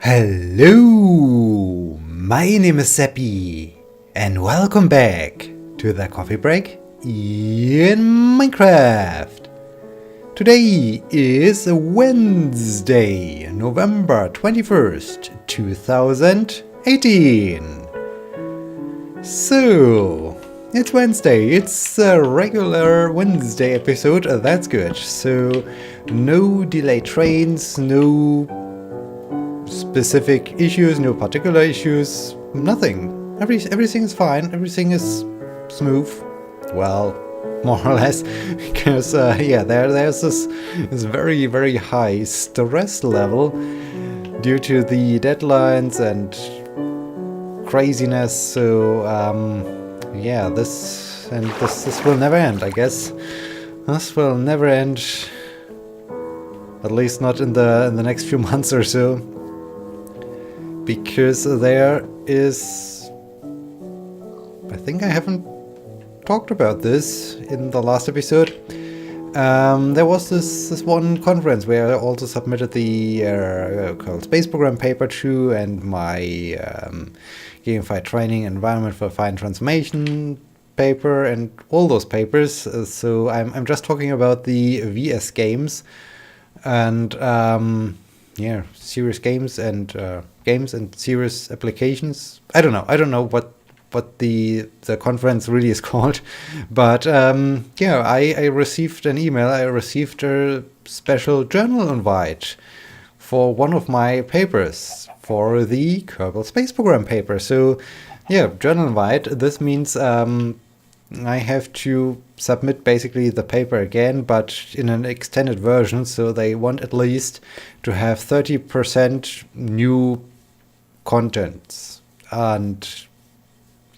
Hello, my name is Sebbi, and welcome back to the coffee break in Minecraft. Today is Wednesday, November 21st, 2018. So, it's Wednesday, it's a regular Wednesday episode, that's good. So, no delayed trains, no specific issues, no particular issues, nothing. Everything is fine, everything is smooth. Well, more or less, because there's this very, very high stress level due to the deadlines and craziness. So this will never end, I guess. This will never end, at least not in the next few months or so. Because there is, I think I haven't talked about this in the last episode. There was this one conference where I also submitted the called Space Program paper to, and my gamified training environment for fine transformation paper, and all those papers. So I'm just talking about the VS games and serious games and serious applications. I don't know what the conference really is called, but I received an email. I received a special journal invite for one of my papers, for the Kerbal Space Program paper. So journal invite. This means I have to submit basically the paper again, but in an extended version, so they want at least to have 30% new contents. And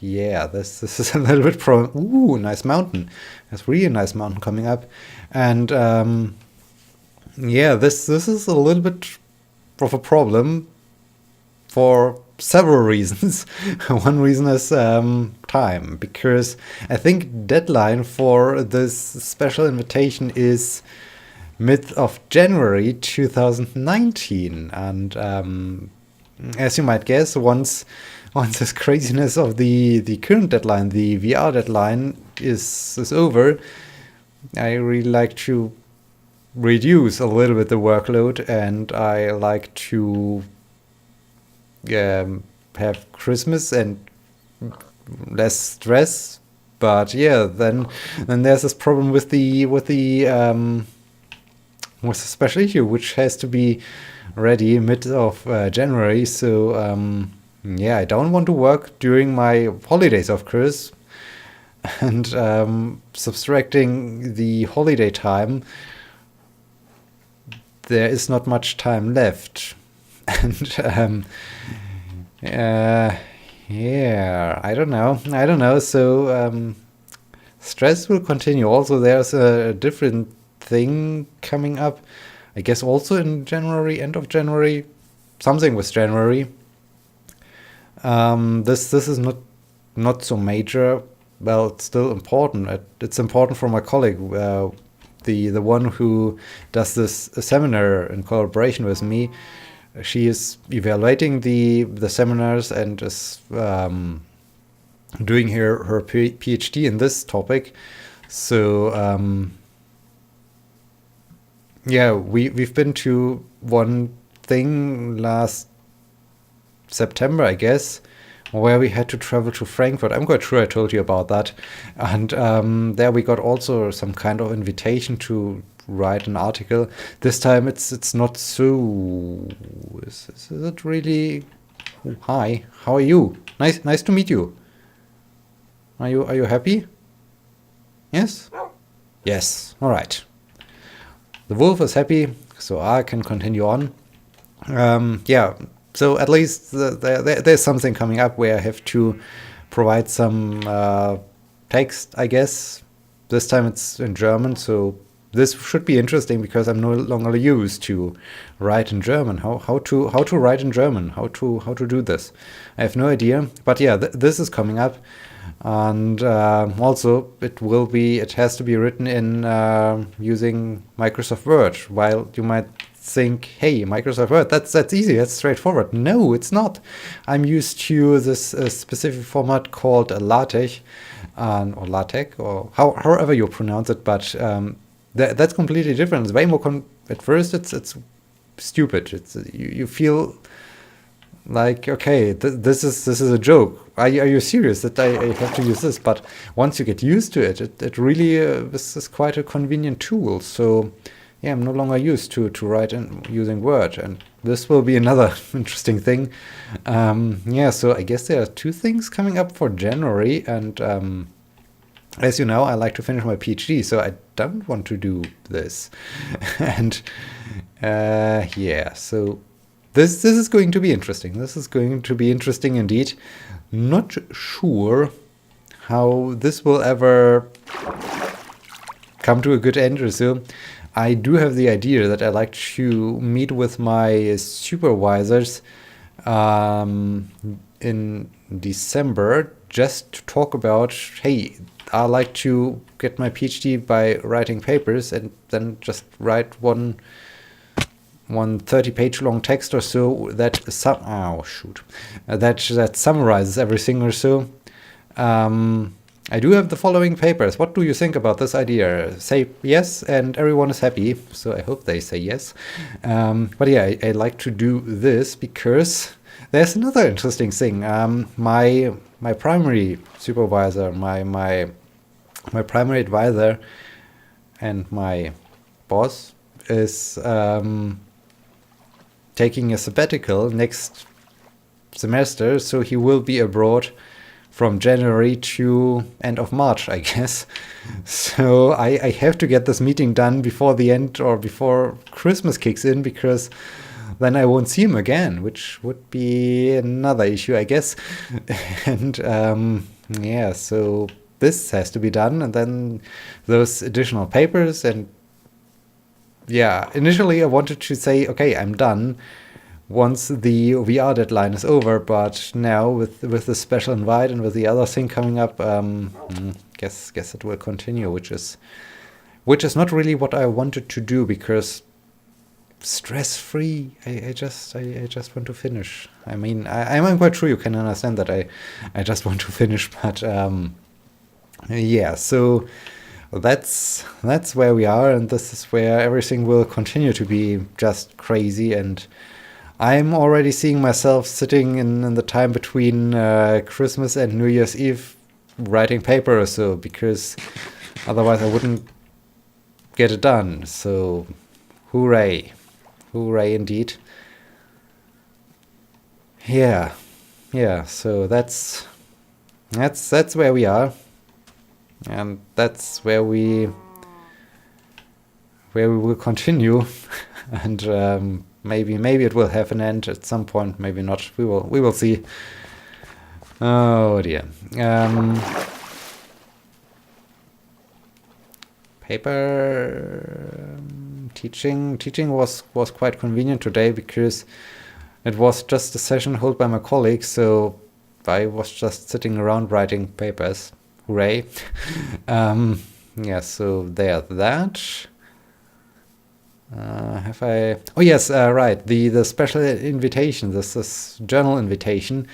this is a little bit ooh, nice mountain. There's really a nice mountain coming up. And this is a little bit of a problem for several reasons. One reason is time, because I think deadline for this special invitation is mid of January 2019, and as you might guess, once this craziness of the current deadline, the VR deadline, is over, I really like to reduce a little bit the workload, and I like to have Christmas and less stress. But then there's this problem with the special issue, which has to be ready mid of January. So I don't want to work during my holidays, of course, and subtracting the holiday time, there is not much time left. And I don't know. So stress will continue. Also, there's a different thing coming up, I guess, also in January, end of January, something with January. This is not so major. Well, it's still important. It's important for my colleague, the one who does this seminar in collaboration with me. She is evaluating the seminars and is doing her PhD in this topic. So we've been to one thing last September, I guess, where we had to travel to Frankfurt. I'm quite sure I told you about that. And there we got also some kind of invitation to write an article. This time it's not so. Is it really? Hi, how are you? Nice to meet you. Are you happy? Yes? Yes. All right. The wolf is happy, so I can continue on. So at least there's something coming up where I have to provide some text, I guess. This time it's in German, so this should be interesting because I'm no longer used to write in German. How to write in German? How to do this? I have no idea. But this is coming up, and also it has to be written in using Microsoft Word. While you might think, hey, Microsoft Word, that's easy, that's straightforward. No, it's not. I'm used to this specific format called LaTeX, or LaTeX, or however you pronounce it, but that's completely different. It's way more at first it's stupid. It's you feel like, okay, this is a joke. Are you serious that I have to use this? But once you get used to it, it really this is quite a convenient tool. So yeah, I'm no longer used to write using Word, and this will be another interesting thing. Yeah, so I guess there are 2 things coming up for January, and as you know, I like to finish my PhD, so I don't want to do this. And yeah, so this is going to be interesting. This is going to be interesting indeed. Not sure how this will ever come to a good end or so. I do have the idea that I like to meet with my supervisors in December just to talk about, hey, I like to get my PhD by writing papers, and then just write one 30-page long text or so that that summarizes everything or so. I do have the following papers. What do you think about this idea? Say yes, and everyone is happy. So I hope they say yes. But yeah, I like to do this because there's another interesting thing. My primary supervisor, my primary advisor, and my boss is taking a sabbatical next semester, so he will be abroad from January to end of March, I guess. So I have to get this meeting done before the end or before Christmas kicks in, because then I won't see him again, which would be another issue, I guess. And yeah, so this has to be done, and then those additional papers. And yeah, initially I wanted to say, okay, I'm done once the VR deadline is over, but now with the special invite and with the other thing coming up, guess it will continue, which is not really what I wanted to do, because stress-free, I just want to finish. I mean, I'm quite sure you can understand that I just want to finish, but yeah, so that's where we are, and this is where everything will continue to be just crazy. And I'm already seeing myself sitting in the time between Christmas and New Year's Eve writing paper or so, because otherwise I wouldn't get it done. So hooray indeed. Yeah, so that's where we are, and that's where we will continue. And maybe it will have an end at some point, maybe not. We will see. Oh dear. Paper teaching was quite convenient today, because it was just a session held by my colleagues, so I was just sitting around writing papers. Hooray. Yeah, so there's that. Have I? Oh yes, right. The special invitation. This journal invitation.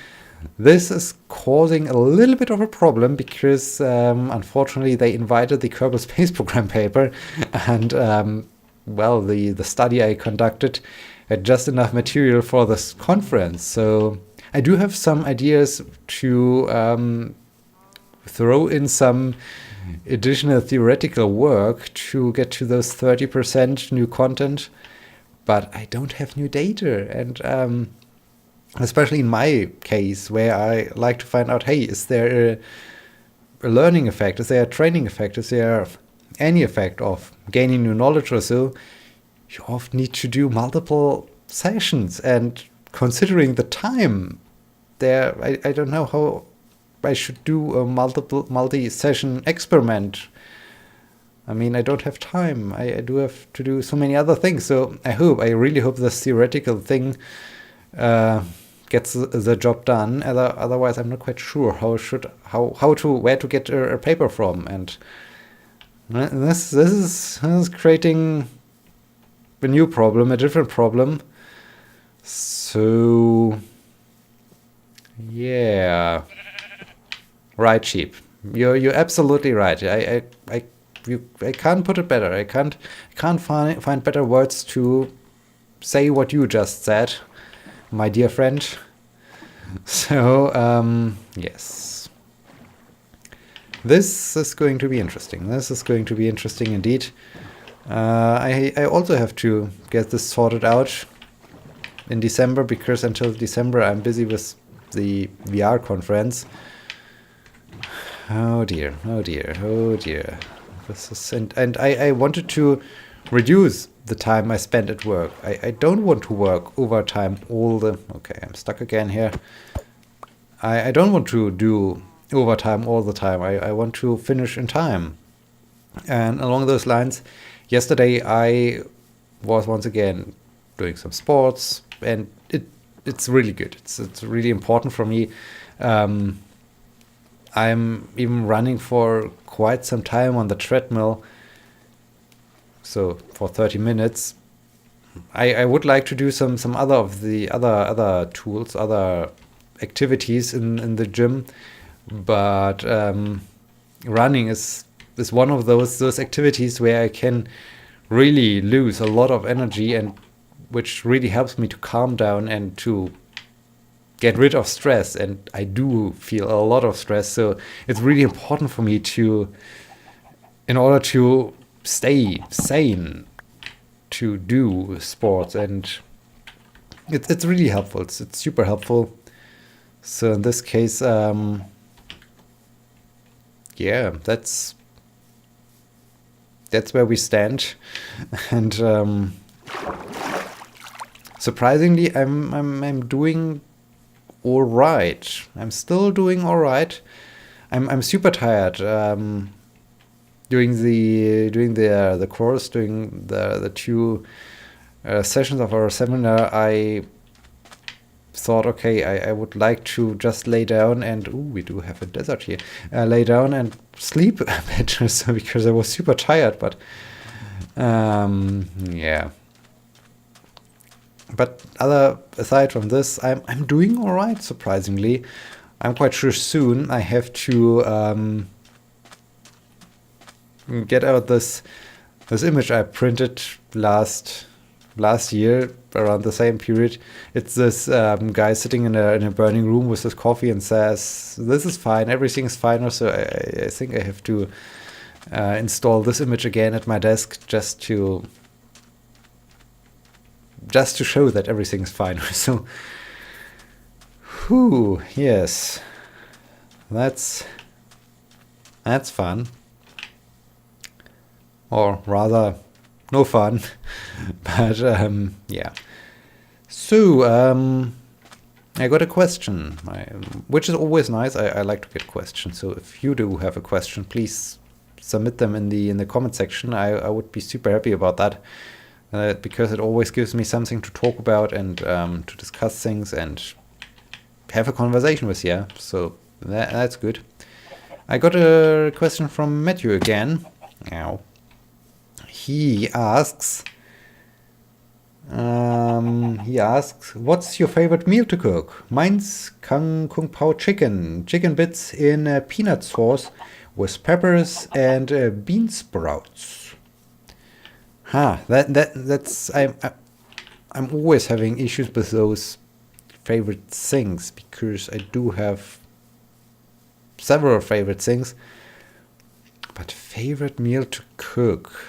This is causing a little bit of a problem, because unfortunately they invited the Kerbal Space Program paper, and well, the study I conducted had just enough material for this conference. So I do have some ideas to throw in some additional theoretical work to get to those 30% new content, but I don't have new data. And especially in my case, where I like to find out, hey, is there a learning effect? Is there a training effect? Is there any effect of gaining new knowledge or so? You often need to do multiple sessions, and considering the time there, I don't know how I should do a multi-session experiment. I mean, I don't have time. I do have to do so many other things. So I really hope this theoretical thing gets the job done. Otherwise, I'm not quite sure where to get a paper from. And this is creating a new problem, a different problem. So yeah, right, sheep. You're absolutely right. I can't put it better. I can't find better words to say what you just said, my dear friend. So yes, this is going to be interesting. This is going to be interesting indeed. I also have to get this sorted out in December, because until December I'm busy with the VR conference. Oh dear, oh dear, oh dear. This is and I wanted to reduce the time I spend at work. I don't want to work overtime all the... Okay, I'm stuck again here. I don't want to do overtime all the time. I want to finish in time. And along those lines, yesterday I was once again doing some sports, and it's really good. It's really important for me. I'm even running for quite some time on the treadmill, so for 30 minutes. I would like to do some other of the other tools, other activities in the gym, but running is one of those activities where I can really lose a lot of energy, and which really helps me to calm down and to get rid of stress. And I do feel a lot of stress, so it's really important for me to, in order to stay sane, to do sports, and it's really helpful. It's super helpful. So in this case, yeah, that's where we stand. And surprisingly, I'm doing all right. I'm still doing all right. I'm super tired. Doing the course, doing the two sessions of our seminar, I thought, okay, I would like to just lay down and... Ooh, we do have a desert here. Lay down and sleep a bit, so because I was super tired. But yeah. But aside from this, I'm doing all right, surprisingly. I'm quite sure soon I have to get out this image I printed last year around the same period. It's this guy sitting in a burning room with his coffee and says, "This is fine, everything is fine." So I think I have to install this image again at my desk just to show that everything's fine. So, whew, yes, that's fun, or rather, no fun. But yeah. So I got a question, which is always nice. I like to get questions. So if you do have a question, please submit them in the comment section. I would be super happy about that. Because it always gives me something to talk about and to discuss things and have a conversation with you. So that's good. I got a question from Matthew again. Now, he asks, what's your favorite meal to cook? Mine's Kung Pao chicken bits in peanut sauce with peppers and bean sprouts. That's I'm always having issues with those favorite things, because I do have several favorite things. But favorite meal to cook?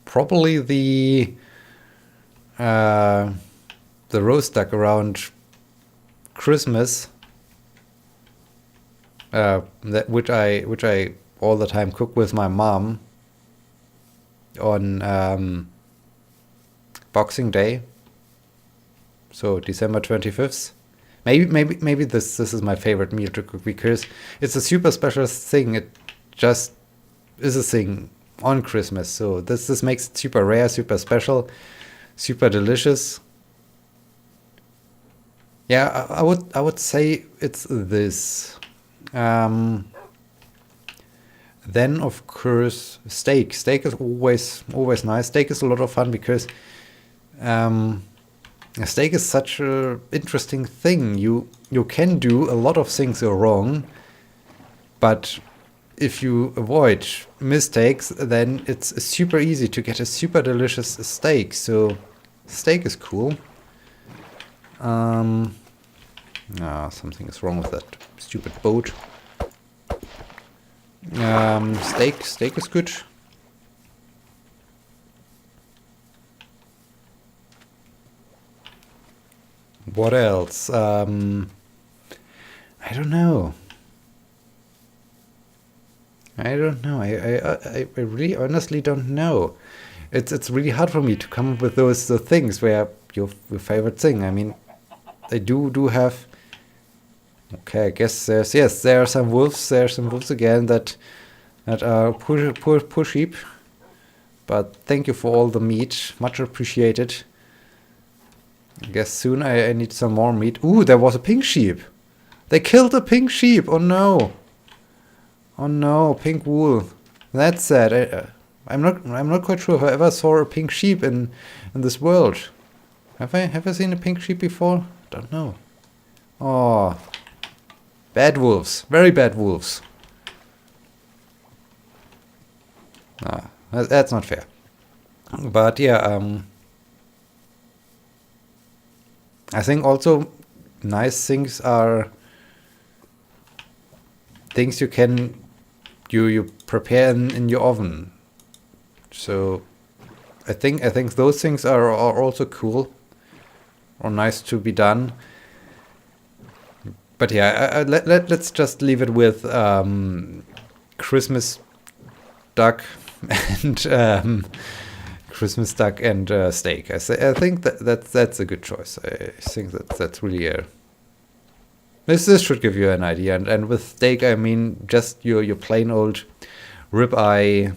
Probably the roast duck around Christmas. Which I all the time cook with my mom on Boxing Day, so December 25th. Maybe this is my favorite meal to cook, because it's a super special thing. It just is a thing on Christmas, so this makes it super rare, super special, super delicious. Yeah, I would say it's this. Then of course steak. Steak is always nice. Steak is a lot of fun because a steak is such a interesting thing. You can do a lot of things wrong, but if you avoid mistakes, then it's super easy to get a super delicious steak. So steak is cool. Something is wrong with that stupid boat. Steak is good. What else? I don't know. I really honestly don't know. It's really hard for me to come up with those things where your favorite thing. I mean, they do have. Okay, I guess there are some wolves. There are some wolves again that are poor sheep. But thank you for all the meat, much appreciated. I guess soon I need some more meat. Ooh, there was a pink sheep. They killed a pink sheep. Oh no. Oh no, pink wool. That's sad. I'm not quite sure if I ever saw a pink sheep in this world. Have I seen a pink sheep before? Don't know. Oh, bad wolves. Very bad wolves. That's not fair. But yeah, I think also nice things are things you can you prepare in your oven. So I think those things are also cool or nice to be done. But yeah, let's just leave it with Christmas duck and Christmas duck and steak. I think that's a good choice. I think that's really a. This should give you an idea. And with steak, I mean just your plain old ribeye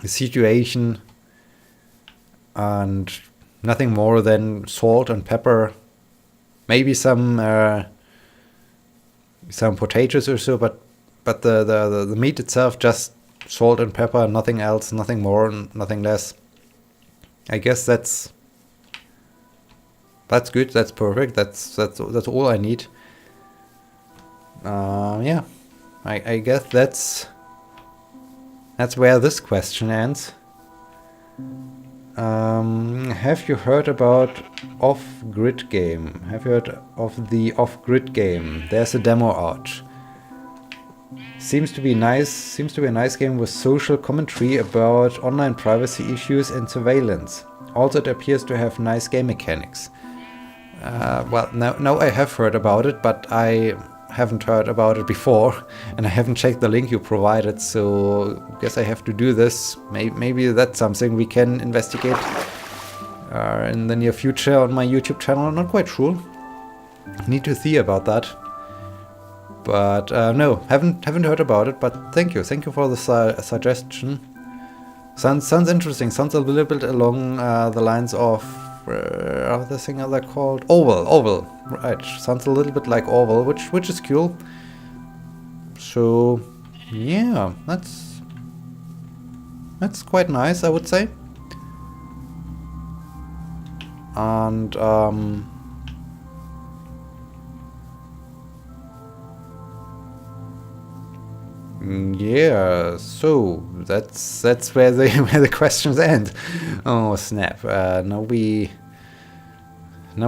situation, and nothing more than salt and pepper, maybe some potatoes or so, but the meat itself just salt and pepper, nothing else, nothing more, nothing less. I guess that's good. That's perfect. That's all I need. Yeah, I guess that's where this question ends. Have you heard about Off-Grid game? Have you heard of the Off-Grid game? There's a demo out. Seems to be nice. Seems to be a nice game with social commentary about online privacy issues and surveillance. Also, it appears to have nice game mechanics. Well, now I have heard about it, but I haven't heard about it before, and I haven't checked the link you provided, so I guess I have to do this. Maybe that's something we can investigate in the near future on my YouTube channel. I'm not quite sure. Need to see about that. But no, haven't heard about it. But thank you for the suggestion. Sounds interesting. Sounds a little bit along the lines of the thing they're called Oval. Right, sounds a little bit like Oval, which is cool. So yeah, that's quite nice, I would say. And yeah, so that's where the questions end. Oh snap! Now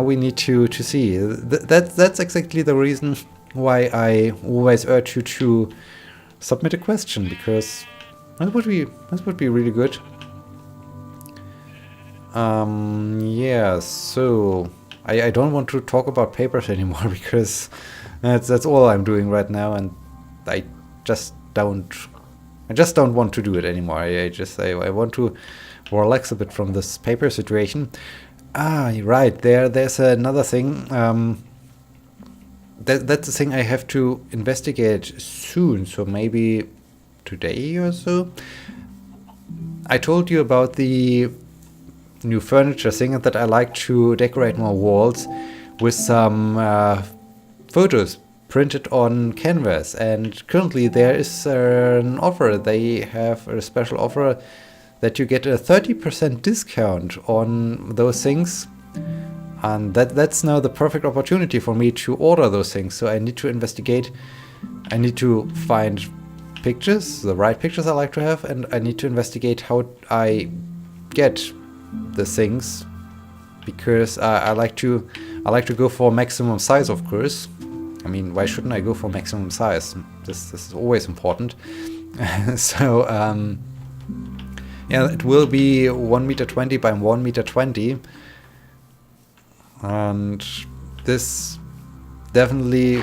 we need to see. That's exactly the reason why I always urge you to submit a question, because that would be really good. Yeah. So I don't want to talk about papers anymore because that's all I'm doing right now, and I just don't want to do it anymore. I want to relax a bit from this paper situation. Right, there's another thing. That's the thing I have to investigate soon, so maybe today or so. I told you about the new furniture thing, and that I like to decorate my walls with some photos printed on canvas, and currently there is an offer. They have a special offer that you get a 30% discount on those things, and that's now the perfect opportunity for me to order those things. So I need to investigate, I need to find pictures, the right pictures I like to have, and I need to investigate how I get the things, because I like to go for maximum size, of course. I mean, why shouldn't I go for maximum size? This is always important. So yeah, it will be 1m20 by 1m20, and this definitely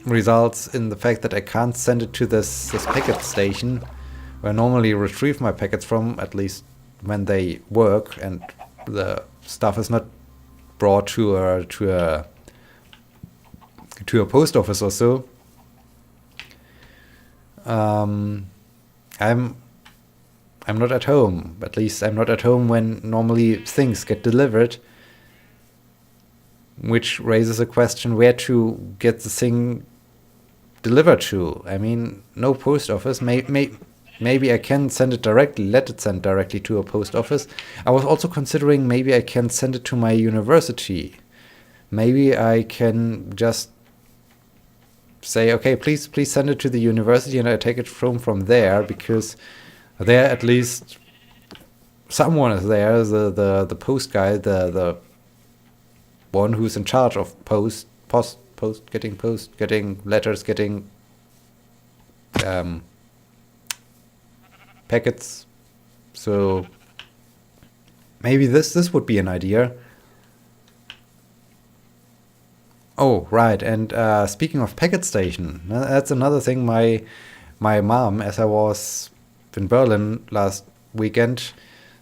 results in the fact that I can't send it to this packet station where I normally retrieve my packets from, at least when they work and the stuff is not brought to a post office or so. I'm not at home. At least I'm not at home when normally things get delivered, which raises a question where to get the thing delivered to. I mean, no post office. Maybe I can send it directly, let it send directly to a post office. I was also considering maybe I can send it to my university. Maybe I can just say, okay, please send it to the university, and I take it from there, because there at least someone is there, the post guy, the one who's in charge of getting letters, getting packets. So maybe this would be an idea. Oh, right, and speaking of packet station, that's another thing. My mom, as I was in Berlin last weekend,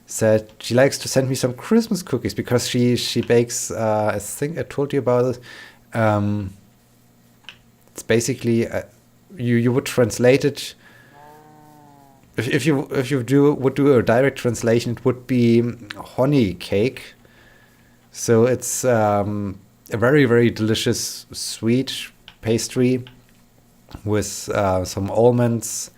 said she likes to send me some Christmas cookies, because she bakes, I think I told you about it. It's basically, you would translate it, if you would do a direct translation, it would be honey cake. So it's a very, very delicious sweet pastry with some almonds,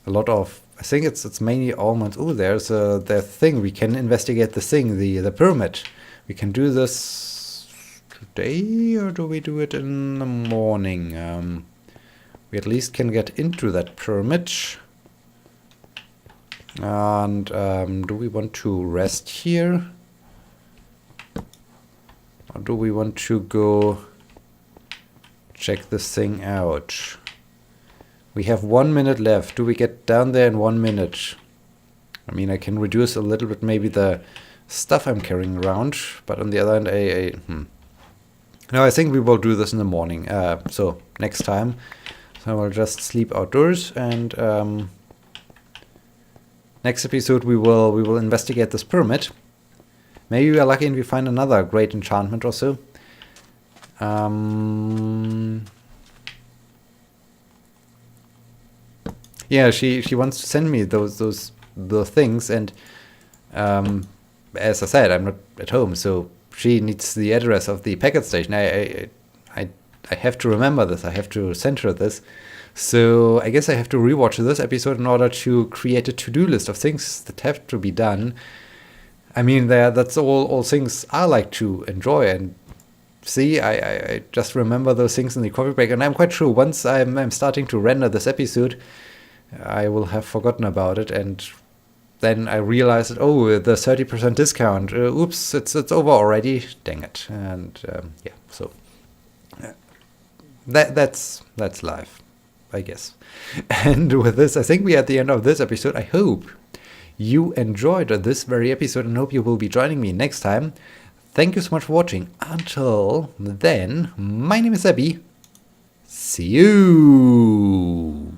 a lot of, I think it's mainly almonds. Oh, there's the thing. We can investigate the thing, the pyramid. We can do this today, or do we do it in the morning? We at least can get into that pyramid. And do we want to rest here? Or do we want to go check this thing out? We have 1 minute left. Do we get down there in 1 minute? I mean, I can reduce a little bit maybe the stuff I'm carrying around, but on the other hand, No, I think we will do this in the morning. So next time, so I will just sleep outdoors, and next episode we will investigate this pyramid. Maybe we are lucky and we find another great enchantment or so. Yeah, she wants to send me the things, and as I said, I'm not at home, so she needs the address of the packet station. I have to remember this. I have to send her this. So I guess I have to rewatch this episode in order to create a to-do list of things that have to be done. I mean, that's all things I like to enjoy and see. I just remember those things in the coffee break, and I'm quite sure once I'm starting to render this episode, I will have forgotten about it, and then I realized that, oh, the 30% discount. Oops, it's over already. Dang it. And yeah, so that's life, I guess. And with this, I think we are at the end of this episode. I hope you enjoyed this very episode, and hope you will be joining me next time. Thank you so much for watching. Until then, my name is Sebbi. See you.